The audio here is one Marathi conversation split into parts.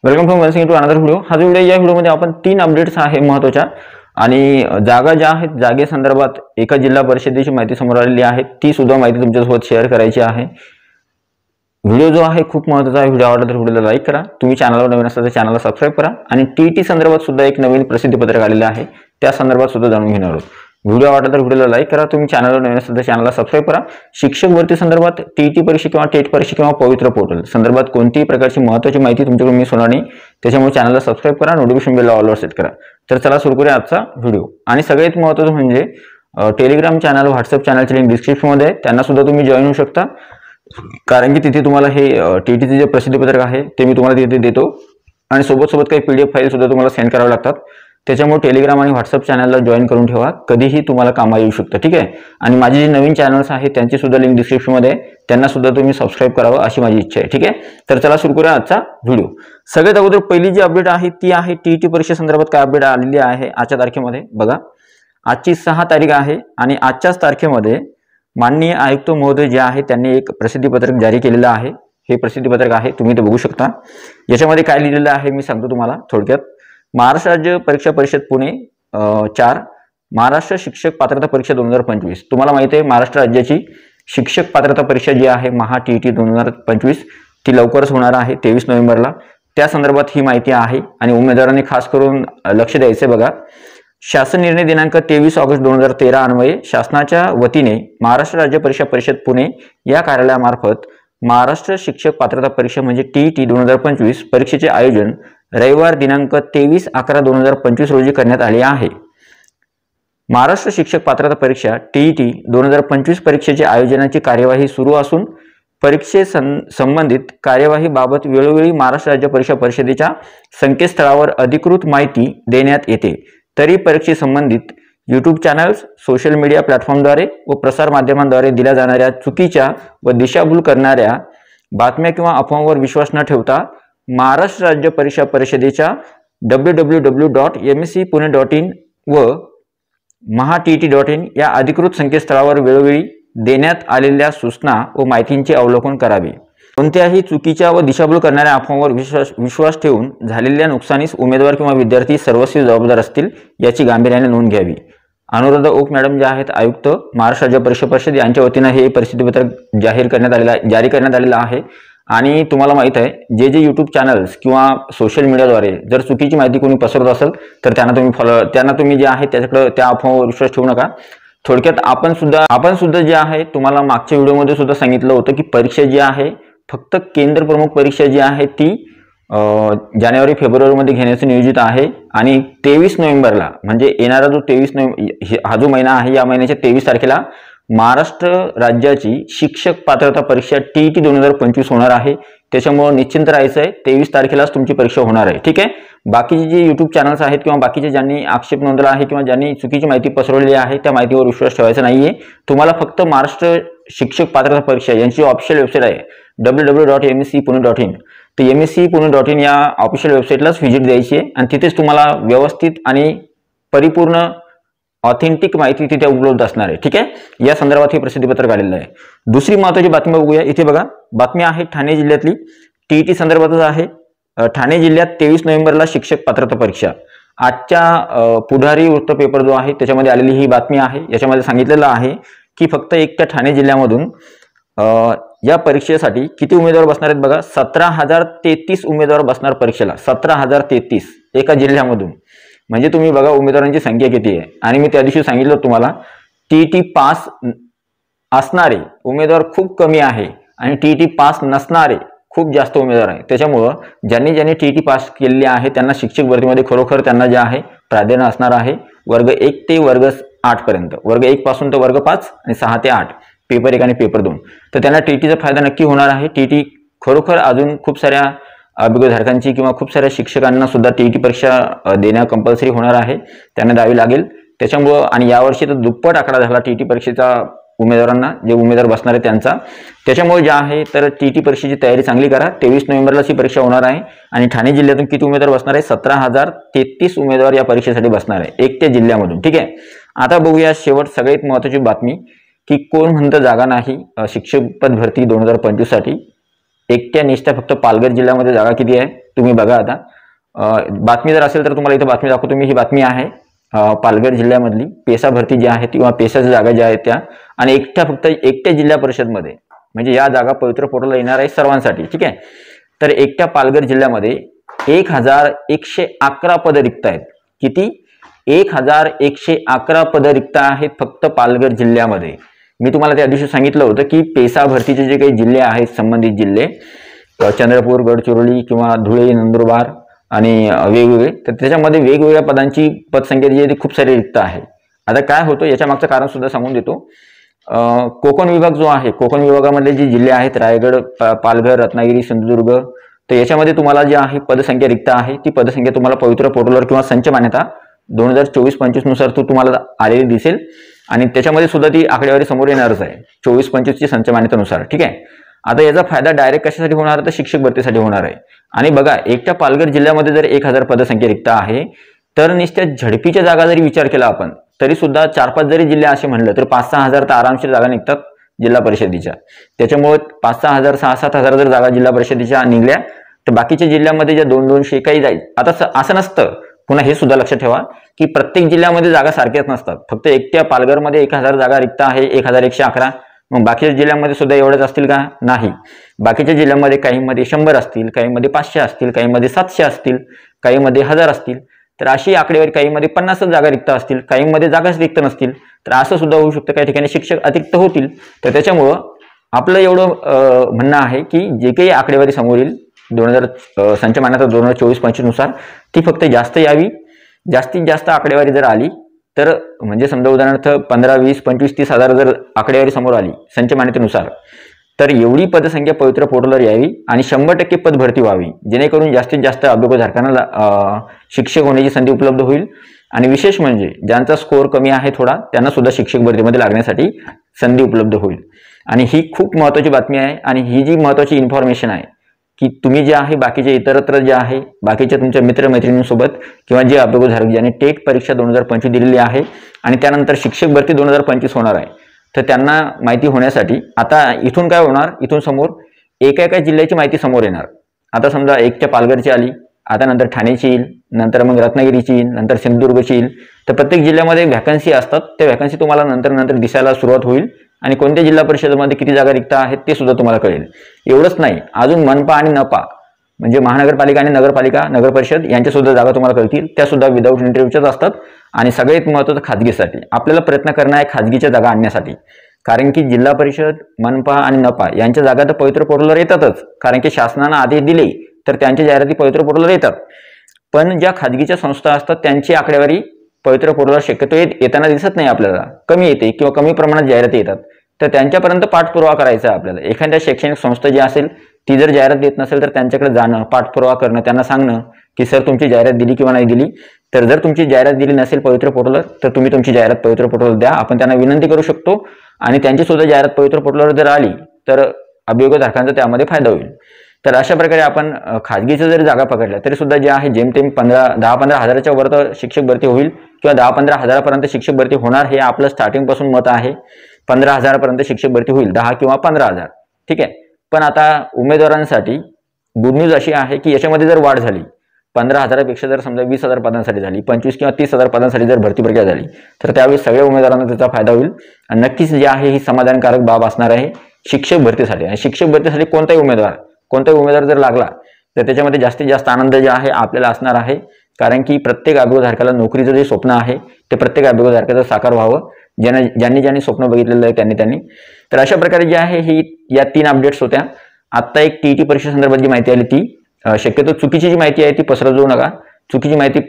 Welcome from once to another video. हा जो व्हिडिओ या व्हिडिओमध्ये आपण 3 अपडेट्स आहे महत्त्वाच्या आणि जागा ज्या आहेत जागेसंदर्भात एका जिल्हा परिषदेची माहिती समोर आलेली आहे, ती सुद्धा माहिती तुमच्यासोबत शेअर करायची आहे। व्हिडिओ जो आहे खूप महत्त्वाचा आहे। व्हिडिओ आवडला तर व्हिडिओला लाईक करा, तुम्ही चॅनलवर नवीन असाल तर चॅनलला सबस्क्राइब करा आणि टीईटी संदर्भात सुद्धा एक नवीन प्रसिद्धी पत्रक आलेले आहे, त्या संदर्भात सुद्धा जाणून घेणार आहोत। व्हिडिओ आवडला तर व्हिडिओला लाईक करा, तुम्ही चॅनलवर नवीन असाल तर चॅनलला सबस्क्राइब करा। शिक्षक भरती संदर्भात टीईटी परीक्षा किंवा टेट परीक्षा किंवा पवित्र पोर्टल संदर्भात कोणतीही प्रकारची महत्त्वाची माहिती तुमच्याकडून मिस होणार नाही, त्याच्यामुळे चॅनलला सबस्क्राइब करा, नोटिफिकेशन बेल ऑलवर सेट करा। तर चला सुरू करूया आजचा व्हिडिओ। आणि सगळ्यात महत्त्वाचं म्हणजे टेलिग्राम चॅनल, व्हॉट्सअप चॅनलची लिंक डिस्क्रिप्शन मध्ये आहे, त्यांना सुद्धा तुम्ही जॉईन होऊ शकता। कारण की तिथे तुम्हाला हे टीईटीचे जे प्रसिद्धी पत्रक आहे ते मी तुम्हाला तिथे देतो आणि सोबत काही पीडीएफ फाईल सुद्धा तुम्हाला सेंड करावे लागतात। त्याच्यामुळे टेलिग्राम आणि व्हॉट्सअप चॅनलला जॉईन करून ठेवा, कधीही तुम्हाला कामा येऊ शकतं, ठीक आहे। आणि माझी जी नवीन चॅनल्स आहेत त्यांची सुद्धा लिंक डिस्क्रिप्शन मध्ये आहे, त्यांना सुद्धा तुम्ही सबस्क्राइब करावं अशी माझी इच्छा आहे, ठीक आहे। तर चला सुरू करूया आजचा व्हिडिओ। सगळ्यात अगोदर पहिली जी अपडेट आहे ती आहे टीईटी परीक्षा संदर्भात काय अपडेट आलेली आहे आजच्या तारखेमध्ये। बघा, आजची 6 तारीख आहे आणि आजच्याच तारखेमध्ये माननीय आयुक्त महोदय जे आहे त्यांनी एक प्रसिद्धी पत्रक जारी केलेलं आहे। हे प्रसिद्धी पत्रक आहे, तुम्ही ते बघू शकता। याच्यामध्ये काय लिहिलेलं आहे मी सांगतो तुम्हाला थोडक्यात। महाराष्ट्र राज्य परीक्षा परिषद पुणे 4 महाराष्ट्र शिक्षक पात्रता परीक्षा 2025। तुम्हाला माहिती आहे महाराष्ट्र राज्याची शिक्षक पात्रता परीक्षा जी आहे महा टीईटी 2025 ती लवकरच होणार आहे 23 नोव्हेंबरला। त्या संदर्भात ही माहिती आहे आणि उमेदवारांनी खास करून लक्ष द्यायचे। बघा, शासन निर्णय दिनांक 23 ऑगस्ट 2013 अन्वये शासनाच्या वतीने महाराष्ट्र राज्य परीक्षा परिषद पुणे या कार्यालयामार्फत महाराष्ट्र शिक्षक पात्रता परीक्षा म्हणजे टीईटी 2025 परीक्षेचे आयोजन रविवार दिनांक 23/11/2025 रोजी करण्यात आले आहे। महाराष्ट्र शिक्षक पात्रता परीक्षा टीईटी 2025 परीक्षेचे आयोजनाची कार्यवाही सुरू असून संबंधित कार्यवाहीबाबत वेळोवेळी महाराष्ट्र राज्य परीक्षा परिषदेच्या संकेतस्थळावर अधिकृत माहिती देण्यात येते। तरी परीक्षेसंबंधित यूट्यूब चॅनल्स, सोशल मीडिया प्लॅटफॉर्मद्वारे व प्रसार माध्यमांद्वारे दिल्या जाणाऱ्या चुकीच्या व दिशाभूल करणाऱ्या बातम्या किंवा अफवांवर विश्वास न ठेवता महाराष्ट्र राज्य परीक्षा परिषदेच्या www.mscpune.in व maha-tt.in या अधिकृत संकेतस्थळावर वेळोवेळी देण्यात आलेल्या सूचना व माहितींचे अवलोकन करावे। कोणत्याही चुकीच्या व दिशाभूल करणाऱ्या अफवांवर विश्वास ठेवून झालेल्या नुकसानीस उमेदवार किंवा विद्यार्थी सर्वस्वी जबाबदार असतील याची गांभीर्याने नोंद घ्यावी। अनुराधा ओक मॅडम जे आहेत आयुक्त महाराष्ट्र राज्य परीक्षा परिषद यांच्या वतीने हे परिस्थिती पत्रक जारी करण्यात आलेलं आहे। आणि तुम्हाला माहित आहे जे युट्यूब चॅनल्स किंवा सोशल मीडियाद्वारे जर चुकीची माहिती कोणी पसरवत असेल तर त्यांना तुम्ही जे आहे त्याच्याकडे त्या अफवांवर विश्वास ठेवू नका। थोडक्यात आपण सुद्धा जे आहे तुम्हाला मागच्या व्हिडिओमध्ये सुद्धा सांगितलं होतं की परीक्षा जी आहे फक्त केंद्र प्रमुख परीक्षा जी आहे ती जानेवारी फेब्रुवारी मध्ये घेण्याचे नियोजित आहे आणि 23 नोव्हेंबरला म्हणजे येणारा जो 23 नोव्हेंबर हा जो महिना आहे या महिन्याच्या 23 तारखेला महाराष्ट्र राज्याची शिक्षक पात्रता परीक्षा टीईटी 2025 होणार आहे। त्याच्यामुळे निश्चिंत राहायचं आहे, 23 तारखेलाच तुमची परीक्षा होणार आहे, ठीक आहे। बाकीचे जे यूट्यूब चॅनल्स आहेत किंवा बाकीचे ज्यांनी आक्षेप नोंदवला आहे किंवा ज्यांनी चुकीची माहिती पसरवलेली आहे त्या माहितीवर विश्वास ठेवायचा नाहीये। तुम्हाला फक्त महाराष्ट्र शिक्षक पात्रता परीक्षा यांची ऑफिशियल वेबसाईट आहे www.mscpune.in, तर mscpune.in या ऑफिशियल वेबसाईटलाच व्हिजिट द्यायची आहे आणि तिथेच तुम्हाला व्यवस्थित आणि परिपूर्ण ऑथेंटिक माहिती तिथे उपलब्ध असणार आहे, ठीक आहे। या संदर्भात हे प्रसिद्धी पत्रक आलेलं आहे। दुसरी महत्त्वाची बातमी बघूया। इथे बघा, बातमी आहे ठाणे जिल्ह्यातली, टीईटी संदर्भातच आहे। ठाणे जिल्ह्यात 23 नोव्हेंबरला शिक्षक पात्रता परीक्षा। आजच्या पुढारी वृत्त पेपर जो आहे त्याच्यामध्ये आलेली ही बातमी आहे। याच्यामध्ये सांगितलेलं आहे की फक्त एकट्या ठाणे जिल्ह्यामधून या परीक्षेसाठी किती उमेदवार बसणार आहेत बघा, 17,033 उमेदवार बसणार परीक्षेला। 17,033 एका जिल्ह्यामधून, म्हणजे तुम्ही बघा उमेदवारांची संख्या किती आहे। आणि मी त्या दिवशी सांगितलं तुम्हाला टीईटी पास असणारे उमेदवार खूप कमी आहे आणि टीईटी पास नसणारे खूप जास्त उमेदवार आहे। त्याच्यामुळं ज्यांनी टीईटी पास केलेली आहे त्यांना शिक्षक भरतीमध्ये खरोखर त्यांना जे आहे प्राधान्य असणार आहे। वर्ग 1 ते वर्ग 8 पर्यंत, वर्ग 1 पासून तर वर्ग 5 आणि 6 ते 8 पेपर 1 आणि पेपर 2, तर त्यांना टीईटीचा फायदा नक्की होणार आहे। टीईटी खरोखर अजून खूप साऱ्या अभियोगधारकांची किंवा खूप साऱ्या शिक्षकांना सुद्धा टीईटी परीक्षा देणं कंपल्सरी होणार आहे, त्यांना द्यावी लागेल। त्याच्यामुळं आणि यावर्षी तर दुप्पट आकडा झाला टीईटी परीक्षेचा उमेदवारांना, जे उमेदवार बसणार आहे त्यांचा। त्याच्यामुळे जे आहे तर टीईटी परीक्षेची तयारी चांगली करा। 23 नोव्हेंबरलाच ही परीक्षा होणार आहे आणि ठाणे जिल्ह्यातून किती उमेदवार बसणार आहे, 17,033 उमेदवार या परीक्षेसाठी बसणार आहे एकट्या जिल्ह्यामधून, ठीक आहे। आता बघूया शेवट सगळ्यात महत्त्वाची बातमी की कोण म्हणतं जागा नाही शिक्षक पद भरती 2025 साठी। एकट्या निष्ठा फक्त पालघर जिल्ह्यामध्ये जागा किती आहे तुम्ही बघा. आता बातमी जर असेल तर तुम्हाला इथं बातमी दाखवतो मी. ही बातमी आहे पालघर जिल्ह्यामधली पेसा भरती जी आहे किंवा पेसाच्या जागा ज्या आहेत त्या, आणि फक्त एकट्या जिल्हा परिषदमध्ये, म्हणजे या जागा पवित्र पोर्टलला येणार आहे सर्वांसाठी. ठीक आहे. तर एकट्या पालघर जिल्ह्यामध्ये 1111 पद रिक्त आहेत. किती? 1111 पद रिक्त आहेत फक्त पालघर जिल्ह्यामध्ये. मी तुम्हाला त्या दिवशी सांगितलं होतं की पेसा भरतीचे जे काही जिल्हे आहेत, संबंधित जिल्हे चंद्रपूर, गडचिरोली किंवा धुळे, नंदुरबार आणि वेगवेगळे, तर त्याच्यामध्ये वेगवेगळ्या पदांची पदसंख्या जी आहे ती खूप सारी रिक्त आहे. आता काय होतं याच्या मागचं कारण सुद्धा सांगून देतो. कोकण विभाग जो आहे, कोकण विभागामधले जे जिल्हे आहेत रायगड, पालघर, रत्नागिरी, सिंधुदुर्ग, तर याच्यामध्ये तुम्हाला जी आहे पदसंख्या रिक्त आहे ती पदसंख्या तुम्हाला पवित्र पोर्टलवर किंवा संच मान्यता 2024-25 नुसार तुम्हाला आलेली दिसेल आणि त्याच्यामध्ये सुद्धा ती आकडेवारी समोर येणारच आहे 24-25 ची संच मान्यतेनुसार. ठीक आहे. आता याचा फायदा डायरेक्ट कशासाठी होणार तर शिक्षक भरतीसाठी होणार आहे. आणि बघा एकट्या पालघर जिल्ह्यामध्ये जर 1000 पदसंख्या रिक्त आहे तर नुसत्या झडपीच्या जागा जरी विचार केला आपण तरी सुद्धा 4-5 जरी जिल्हे असे म्हणलं तर 5-6 हजार तर आरामशीर जागा निघतात जिल्हा परिषदेच्या. त्याच्यामुळे 5-6 हजार 6-7 हजार जर जागा जिल्हा परिषदेच्या निघल्या तर बाकीच्या जिल्ह्यामध्ये ज्या 200-200 काही जाईल. आता असं नसतं, पुन्हा हे सुद्धा लक्षात ठेवा की प्रत्येक जिल्ह्यामध्ये जागा सारख्याच नसतात. फक्त एकट्या पालघरमध्ये 1000 जागा रिक्त आहे, 1111. मग बाकीच्या जिल्ह्यामध्ये सुद्धा एवढेच असतील का? नाही. बाकीच्या जिल्ह्यामध्ये काहीमध्ये 100 असतील, काहीमध्ये 500 असतील, काहीमध्ये 700 असतील, काहीमध्ये 1000 असतील. तर अशी आकडेवारी, काहीमध्ये 50 जागा रिक्त असतील, काहीमध्ये जागाच रिक्त नसतील. तर असं सुद्धा होऊ शकतं, काही ठिकाणी शिक्षक अतिरिक्त होतील. तर त्याच्यामुळं आपलं एवढं म्हणणं आहे की जे काही आकडेवारी समोर येईल संच मान्यता 2024-25 नुसार ती फक्त जास्त यावी. जास्तीत जास्त आकडेवारी जर आली तर म्हणजे समजा उदाहरणार्थ 15, 20, 25, 30 हजार जर आकडेवारी समोर आली संच मान्यतेनुसार तर एवढी पदसंख्या पवित्र पोर्टलवर यावी आणि 100% पद भरती व्हावी, जेणेकरून जास्तीत जास्त अभ्यागतधारकांना शिक्षक होण्याची संधी उपलब्ध होईल. आणि विशेष म्हणजे ज्यांचा स्कोअर कमी आहे थोडा त्यांना सुद्धा शिक्षक भरतीमध्ये लागण्यासाठी संधी उपलब्ध होईल. आणि ही खूप महत्त्वाची बातमी आहे. आणि ही जी महत्त्वाची इन्फॉर्मेशन आहे की तुम्ही जे आहे बाकीचे इतरत्र जे आहे बाकीच्या तुमच्या मित्रमैत्रिणींसोबत किंवा जे अभ्यागतधारक ज्यांनी टेट परीक्षा 2025 दिलेली आहे आणि त्यानंतर शिक्षक भरती 2025 होणार आहे, तर त्यांना माहिती होण्यासाठी आता इथून काय होणार, इथून समोर एका जिल्ह्याची माहिती समोर येणार. आता समजा एकट्या पालघरची आली, आता नंतर ठाण्याची येईल, नंतर मग रत्नागिरीची येईल, नंतर सिंधुदुर्गची येईल. तर प्रत्येक जिल्ह्यामध्ये व्हॅकन्सी असतात, त्या व्हॅकन्सी तुम्हाला नंतर दिसायला सुरुवात होईल आणि कोणत्या जिल्हा परिषदेमध्ये किती जागा रिक्त आहेत ते सुद्धा तुम्हाला कळेल. एवढंच नाही, अजून मनपा आणि नपा म्हणजे महानगरपालिका आणि नगरपालिका, नगर परिषद यांच्या सुद्धा जागा तुम्हाला कळतील. त्या सुद्धा विदाऊट इंटरव्ह्यूच्याच असतात. आणि सगळ्यात महत्त्वाचं खाजगीसाठी आपल्याला प्रयत्न करणं आहे खाजगीच्या जागा आणण्यासाठी. कारण की जिल्हा परिषद, मनपा आणि नपा यांच्या जागा तर पवित्र पोर्टलवर येतातच, कारण की शासनानं आदेश दिले तर त्यांच्या जाहिराती पवित्र पोर्टलवर येतात. पण ज्या खाजगीच्या संस्था असतात त्यांची आकडेवारी पवित्र पोर्टलवर शक्यतो येताना दिसत नाही आपल्याला, कमी येते किंवा कमी प्रमाणात जाहिराती येतात. तर त्यांच्यापर्यंत पाठपुरावा करायचा आहे आपल्याला. एखाद्या शैक्षणिक संस्था जी असेल ती जर जाहिरात देत नसेल तर त्यांच्याकडे जाणं, पाठपुरावा करणं, त्यांना सांगणं की सर तुमची जाहिरात दिली किंवा नाही दिली. तर जर तुमची जाहिरात दिली नसेल पवित्र पोर्टलवर तर तुम्ही तुमची जाहिरात पवित्र पोर्टलवर द्या, आपण त्यांना विनंती करू शकतो. आणि त्यांची सुद्धा जाहिरात पवित्र पोर्टलवर जर आली तर अभियोगधारकांचा त्यामध्ये फायदा होईल. तर अशा प्रकारे आपण खाजगीच्या जरी जागा पकडल्या तरी सुद्धा जे आहे जेमतेम 10-15 हजाराच्या वर तर शिक्षक भरती होईल किंवा 10-15 हजारापर्यंत शिक्षक भरती होणार, हे आपलं स्टार्टिंग पासून मत आहे. 15 हजारापर्यंत शिक्षक भरती होईल, 10 किंवा 15 हजार. ठीक आहे. पण आता उमेदवारांसाठी गुड न्यूज अशी आहे की याच्यामध्ये जर वाढ झाली, 15 हजारापेक्षा जर समजा 20,000 पदांसाठी झाली, 25 किंवा 30,000 पदांसाठी जर भरती प्रक्रिया झाली तर त्यावेळी सगळ्या उमेदवारांना त्याचा फायदा होईल. आणि नक्कीच जे आहे ही समाधानकारक बाब असणार आहे शिक्षक भरतीसाठी. आणि शिक्षक भरतीसाठी कोणताही उमेदवार जर लागला तर त्याच्यामध्ये जास्तीत जास्त आनंद जे आहे आपल्याला असणार आहे. कारण की प्रत्येक अभ्यागतधारकाला नोकरीचं जे स्वप्न आहे ते प्रत्येक अभ्यागतधारकाचं साकार व्हावं, ज्यांनी स्वप्न बघितलेलं आहे त्यांनी. तर अशा प्रकारे जे आहे ही या 3 अपडेट्स होत्या. आत्ता एक टीईटी परीक्षे संदर्भात जी माहिती आली ती शक्यतो चुकीची जी माहिती आहे ती पसरवू जाऊ नका. चुकीची माहिती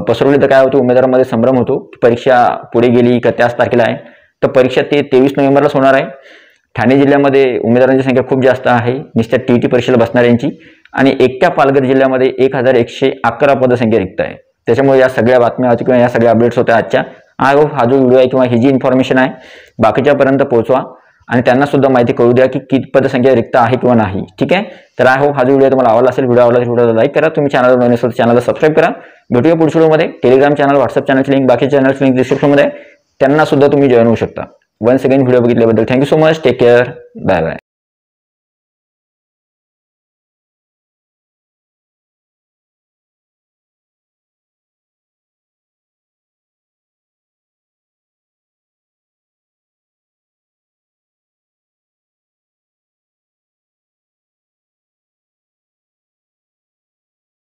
पसरवली तर काय होतं, उमेदवारांमध्ये संभ्रम होतो. परीक्षा पुढे गेली का त्याच तारखेला आहे, तर परीक्षा 23 नोव्हेंबरलाच होणार आहे. ठाणे जिल्ह्यामध्ये उमेदवारांची संख्या खूप जास्त आहे निश्चित टीईटी परीक्षेला बसणाऱ्यांची. आणि एकट्या पालघर जिल्ह्यामध्ये 1111 पदसंख्या रिक्त आहे. त्याच्यामुळे या सगळ्या बातम्या होत्या किंवा या सगळ्या अपडेट्स होत्या आजच्या. आय होप हा जो व्हिडिओ आहे किंवा ही जी इन्फॉर्मेशन आहे बाकीच्यापर्यंत पोहोचवा आणि त्यांना सुद्धा माहिती कळू द्या की किती पदसंख्या रिक्त आहे किंवा नाही. ठीक आहे. तर आय होप हा जो व्हिडिओ तुम्हाला आवडला असेल. व्हिडिओ आवडला तर व्हिडिओला लाईक करा. तुम्ही चॅनलवर नवीन असेल तर चॅनलला सबस्क्राईब करा. भेटूया पुढच्या व्हिडिओमध्ये. टेलिग्राम चॅनल, व्हॉट्सअप चॅनलची लिंक, बाकी चॅनलची लिंक डिस्क्रिप्शनमध्ये आहे, त्यांना सुद्धा तुम्ही जॉईन होऊ शकता. वन्स अगेन व्हिडिओ बघितल्याबद्दल thank you so much. Take care. Bye bye.